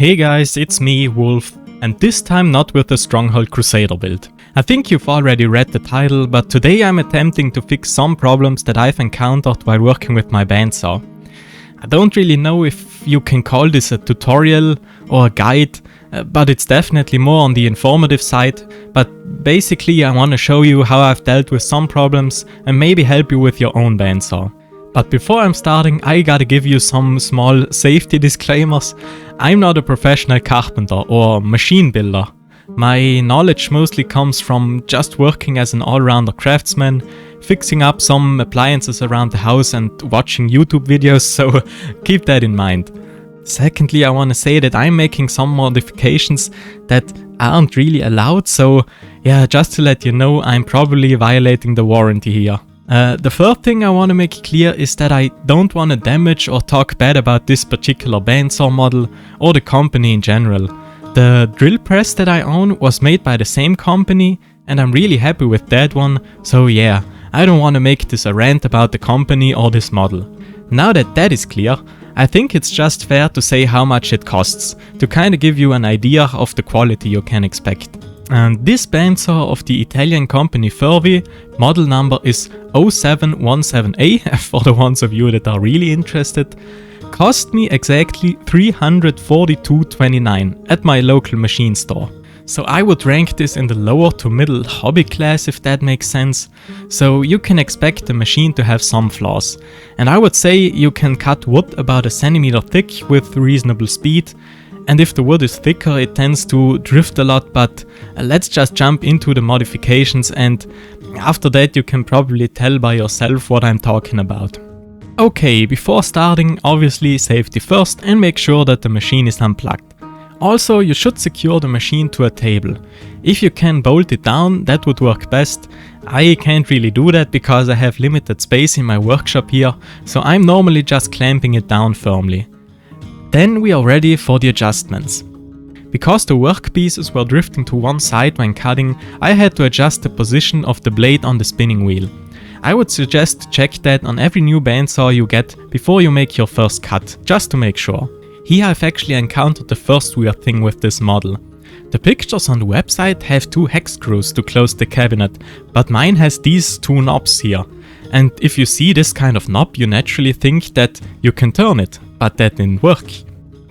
Hey guys, it's me, Wolf, and this time not with the Stronghold Crusader build. I think you've already read the title, but today I'm attempting to fix some problems that I've encountered while working with my bandsaw. I don't really know if you can call this a tutorial or a guide, but it's definitely more on the informative side. But basically I want to show you how I've dealt with some problems and maybe help you with your own bandsaw. But before I'm starting, I gotta give you some small safety disclaimers. I'm not a professional carpenter or machine builder. My knowledge mostly comes from just working as an all-rounder craftsman, fixing up some appliances around the house and watching YouTube videos, so keep that in mind. Secondly, I want to say that I'm making some modifications that aren't really allowed, so yeah, just to let you know, I'm probably violating the warranty here. The third thing I want to make clear is that I don't want to damage or talk bad about this particular bandsaw model or the company in general. The drill press that I own was made by the same company and I'm really happy with that one, so yeah, I don't want to make this a rant about the company or this model. Now that that is clear, I think it's just fair to say how much it costs, to kinda give you an idea of the quality you can expect. And this bandsaw of the Italian company Furvi, model number is 0717A, for the ones of you that are really interested, cost me exactly $342.29 at my local machine store. So I would rank this in the lower to middle hobby class, if that makes sense. So you can expect the machine to have some flaws. And I would say you can cut wood about 1 centimeter thick with reasonable speed. And if the wood is thicker, it tends to drift a lot, but let's just jump into the modifications, and after that you can probably tell by yourself what I'm talking about. Okay, before starting, obviously safety first and make sure that the machine is unplugged. Also, you should secure the machine to a table. If you can bolt it down, that would work best. I can't really do that because I have limited space in my workshop here, so I'm normally just clamping it down firmly. Then we are ready for the adjustments. Because the workpieces were drifting to one side when cutting, I had to adjust the position of the blade on the spinning wheel. I would suggest to check that on every new bandsaw you get before you make your first cut, just to make sure. Here I've actually encountered the first weird thing with this model. The pictures on the website have 2 hex screws to close the cabinet, but mine has these 2 knobs here. And if you see this kind of knob, you naturally think that you can turn it, but that didn't work.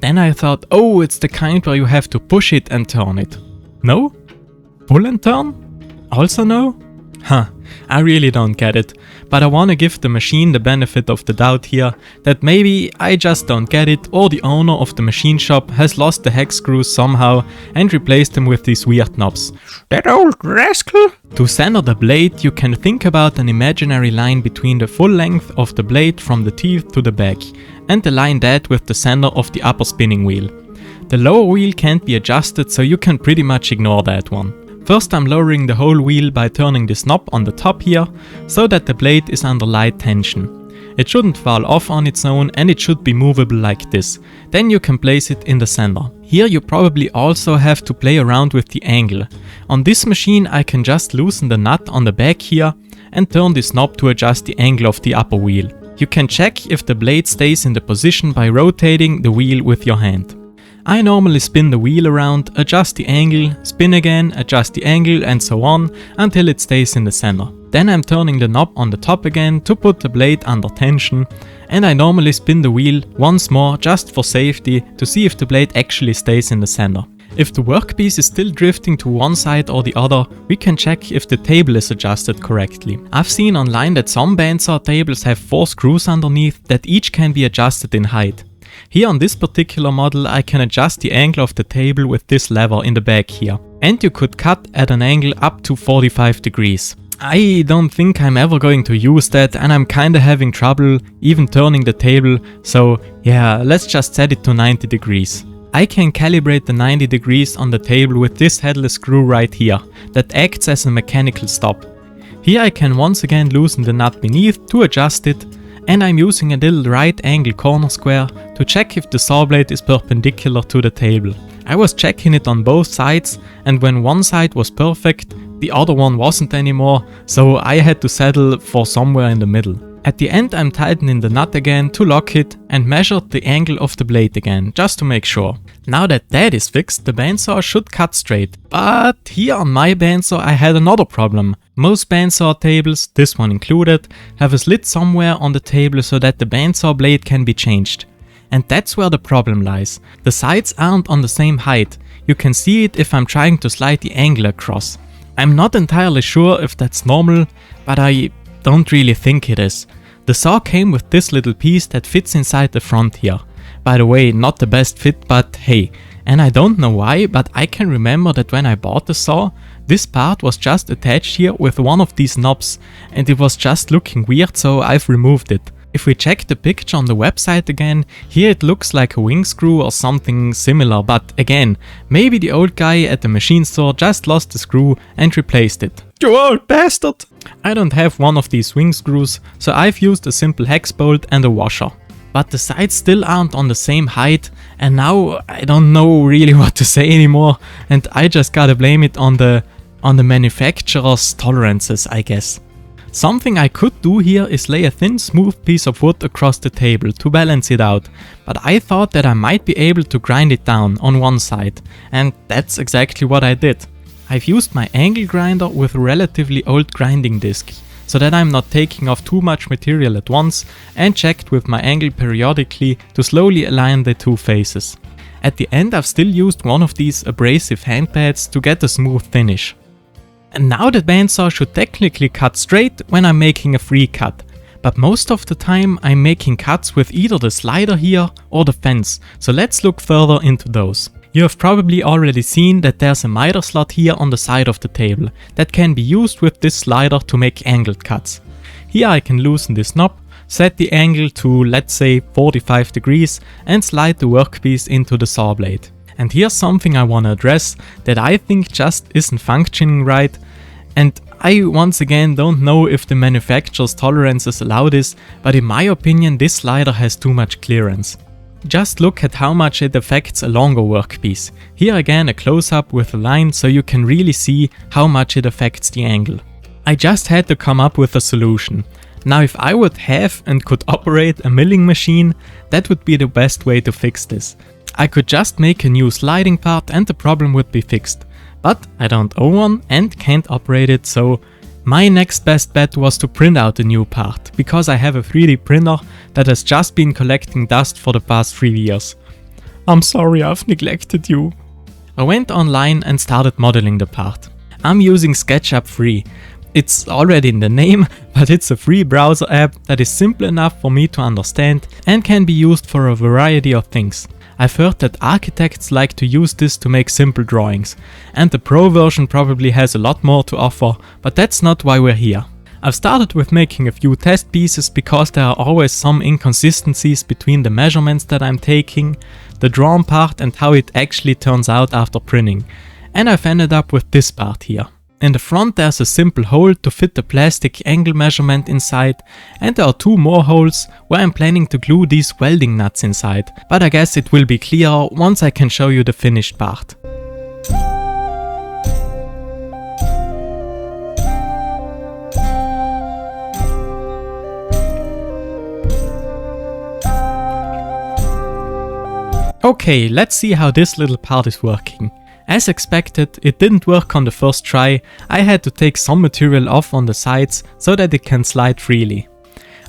Then I thought, oh, it's the kind where you have to push it and turn it. No? Pull and turn? Also no? Huh, I really don't get it, but I wanna give the machine the benefit of the doubt here, that maybe I just don't get it, or the owner of the machine shop has lost the hex screws somehow and replaced them with these weird knobs. That old rascal! To center the blade, you can think about an imaginary line between the full length of the blade from the teeth to the back, and align that with the center of the upper spinning wheel. The lower wheel can't be adjusted, so you can pretty much ignore that one. First I'm lowering the whole wheel by turning this knob on the top here, so that the blade is under light tension. It shouldn't fall off on its own and it should be movable like this. Then you can place it in the center. Here you probably also have to play around with the angle. On this machine I can just loosen the nut on the back here and turn this knob to adjust the angle of the upper wheel. You can check if the blade stays in the position by rotating the wheel with your hand. I normally spin the wheel around, adjust the angle, spin again, adjust the angle and so on until it stays in the center. Then I'm turning the knob on the top again to put the blade under tension, and I normally spin the wheel once more just for safety to see if the blade actually stays in the center. If the workpiece is still drifting to one side or the other, we can check if the table is adjusted correctly. I've seen online that some bandsaw tables have 4 screws underneath that each can be adjusted in height. Here on this particular model I can adjust the angle of the table with this lever in the back here. And you could cut at an angle up to 45 degrees. I don't think I'm ever going to use that and I'm kinda having trouble even turning the table, so yeah, let's just set it to 90 degrees. I can calibrate the 90 degrees on the table with this headless screw right here, that acts as a mechanical stop. Here I can once again loosen the nut beneath to adjust it, and I'm using a little right angle corner square to check if the saw blade is perpendicular to the table. I was checking it on both sides, and when one side was perfect, the other one wasn't anymore, so I had to settle for somewhere in the middle. At the end I'm tightening the nut again to lock it and measured the angle of the blade again, just to make sure. Now that that is fixed, the bandsaw should cut straight. But here on my bandsaw I had another problem. Most bandsaw tables, this one included, have a slit somewhere on the table so that the bandsaw blade can be changed. And that's where the problem lies. The sides aren't on the same height. You can see it if I'm trying to slide the angle across. I'm not entirely sure if that's normal, but I don't really think it is. The saw came with this little piece that fits inside the front here. By the way, not the best fit, but hey. And I don't know why, but I can remember that when I bought the saw, this part was just attached here with one of these knobs, and it was just looking weird, so I've removed it. If we check the picture on the website again, here it looks like a wing screw or something similar, but again, maybe the old guy at the machine store just lost the screw and replaced it. You old bastard! I don't have one of these wing screws, so I've used a simple hex bolt and a washer. But the sides still aren't on the same height, and now I don't know really what to say anymore, and I just gotta blame it on the manufacturer's tolerances, I guess. Something I could do here is lay a thin smooth piece of wood across the table to balance it out, but I thought that I might be able to grind it down on one side, and that's exactly what I did. I've used my angle grinder with a relatively old grinding disc, so that I'm not taking off too much material at once, and checked with my angle periodically to slowly align the two faces. At the end I've still used one of these abrasive hand pads to get a smooth finish. And now the bandsaw should technically cut straight when I'm making a free cut, but most of the time I'm making cuts with either the slider here or the fence, so let's look further into those. You have probably already seen that there's a miter slot here on the side of the table that can be used with this slider to make angled cuts. Here I can loosen this knob, set the angle to let's say 45 degrees and slide the workpiece into the saw blade. And here's something I want to address that I think just isn't functioning right, and I once again don't know if the manufacturer's tolerances allow this, but in my opinion this slider has too much clearance. Just look at how much it affects a longer workpiece. Here again a close-up with a line so you can really see how much it affects the angle. I just had to come up with a solution. Now if I would have and could operate a milling machine, that would be the best way to fix this. I could just make a new sliding part and the problem would be fixed. But I don't own one and can't operate it, so my next best bet was to print out a new part, because I have a 3D printer that has just been collecting dust for the past 3 years. I'm sorry I've neglected you. I went online and started modeling the part. I'm using SketchUp Free. It's already in the name, but it's a free browser app that is simple enough for me to understand and can be used for a variety of things. I've heard that architects like to use this to make simple drawings, and the pro version probably has a lot more to offer, but that's not why we're here. I've started with making a few test pieces because there are always some inconsistencies between the measurements that I'm taking, the drawn part and how it actually turns out after printing, and I've ended up with this part here. In the front there's a simple hole to fit the plastic angle measurement inside, and there are 2 more holes where I'm planning to glue these welding nuts inside, but I guess it will be clearer once I can show you the finished part. Okay, let's see how this little part is working. As expected, it didn't work on the first try. I had to take some material off on the sides so that it can slide freely.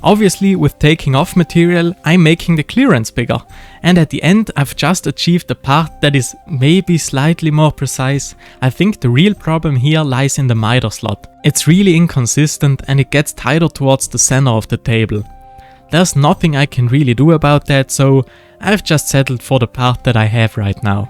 Obviously, with taking off material, I'm making the clearance bigger, and at the end I've just achieved a part that is maybe slightly more precise. I think the real problem here lies in the miter slot. It's really inconsistent and it gets tighter towards the center of the table. There's nothing I can really do about that, so I've just settled for the part that I have right now.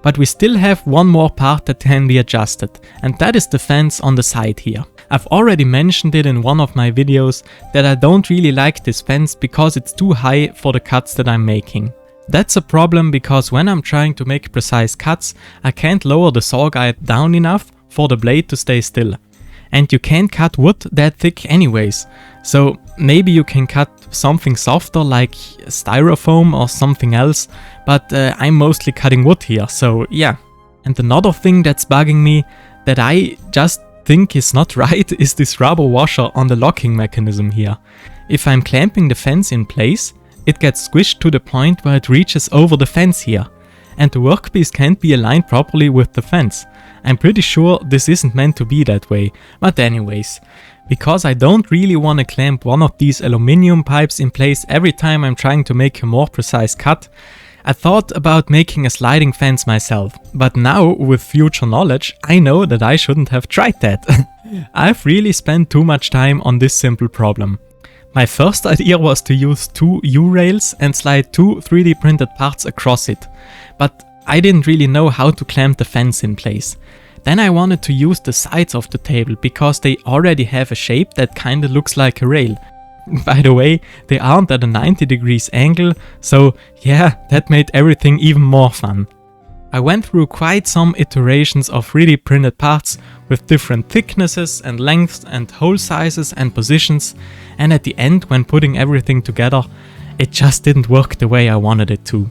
But we still have one more part that can be adjusted, and that is the fence on the side here. I've already mentioned it in one of my videos that I don't really like this fence because it's too high for the cuts that I'm making. That's a problem because when I'm trying to make precise cuts, I can't lower the saw guide down enough for the blade to stay still. And you can't cut wood that thick anyways, so maybe you can cut something softer like styrofoam or something else, but I'm mostly cutting wood here, so yeah. And another thing that's bugging me that I just think is not right is this rubber washer on the locking mechanism here. if I'm clamping the fence in place, it gets squished to the point where it reaches over the fence here. And the workpiece can't be aligned properly with the fence. I'm pretty sure this isn't meant to be that way, but anyways. Because I don't really want to clamp one of these aluminium pipes in place every time I'm trying to make a more precise cut, I thought about making a sliding fence myself. But now, with future knowledge, I know that I shouldn't have tried that. I've really spent too much time on this simple problem. My first idea was to use 2 U-rails and slide 2 3D printed parts across it, but I didn't really know how to clamp the fence in place. Then I wanted to use the sides of the table because they already have a shape that kinda looks like a rail. By the way, they aren't at a 90 degrees angle, so yeah, that made everything even more fun. I went through quite some iterations of 3D printed parts with different thicknesses and lengths and hole sizes and positions, and at the end, when putting everything together, it just didn't work the way I wanted it to.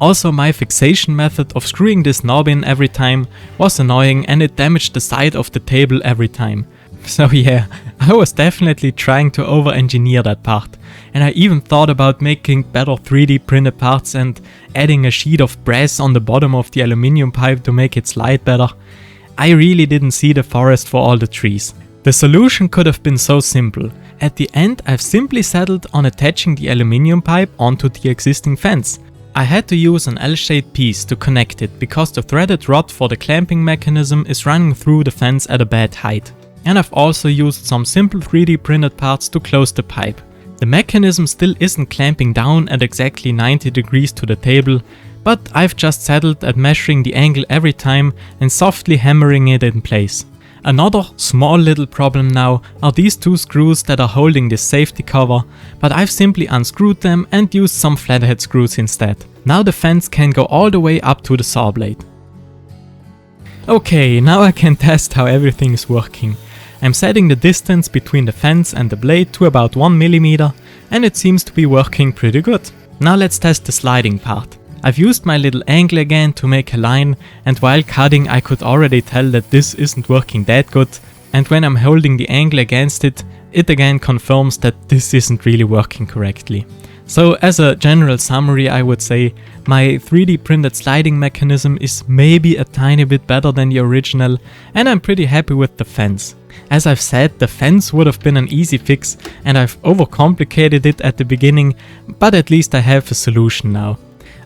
Also, my fixation method of screwing this knob in every time was annoying and it damaged the side of the table every time. So yeah, I was definitely trying to over-engineer that part, and I even thought about making better 3D printed parts and adding a sheet of brass on the bottom of the aluminium pipe to make it slide better. I really didn't see the forest for all the trees. The solution could have been so simple. At the end, I've simply settled on attaching the aluminium pipe onto the existing fence. I had to use an L-shaped piece to connect it because the threaded rod for the clamping mechanism is running through the fence at a bad height. And I've also used some simple 3D printed parts to close the pipe. The mechanism still isn't clamping down at exactly 90 degrees to the table, but I've just settled at measuring the angle every time and softly hammering it in place. Another small little problem now are these 2 screws that are holding this safety cover, but I've simply unscrewed them and used some flathead screws instead. Now the fence can go all the way up to the saw blade. Okay, now I can test how everything is working. I'm setting the distance between the fence and the blade to about 1 mm, and it seems to be working pretty good. Now let's test the sliding part. I've used my little angle again to make a line, and while cutting I could already tell that this isn't working that good, and when I'm holding the angle against it, it again confirms that this isn't really working correctly. So as a general summary, I would say my 3D printed sliding mechanism is maybe a tiny bit better than the original, and I'm pretty happy with the fence. As I've said, the fence would have been an easy fix and I've overcomplicated it at the beginning, but at least I have a solution now.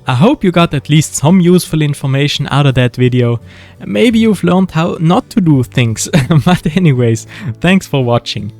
I hope you got at least some useful information out of that video. Maybe you've learned how not to do things, but anyways, thanks for watching.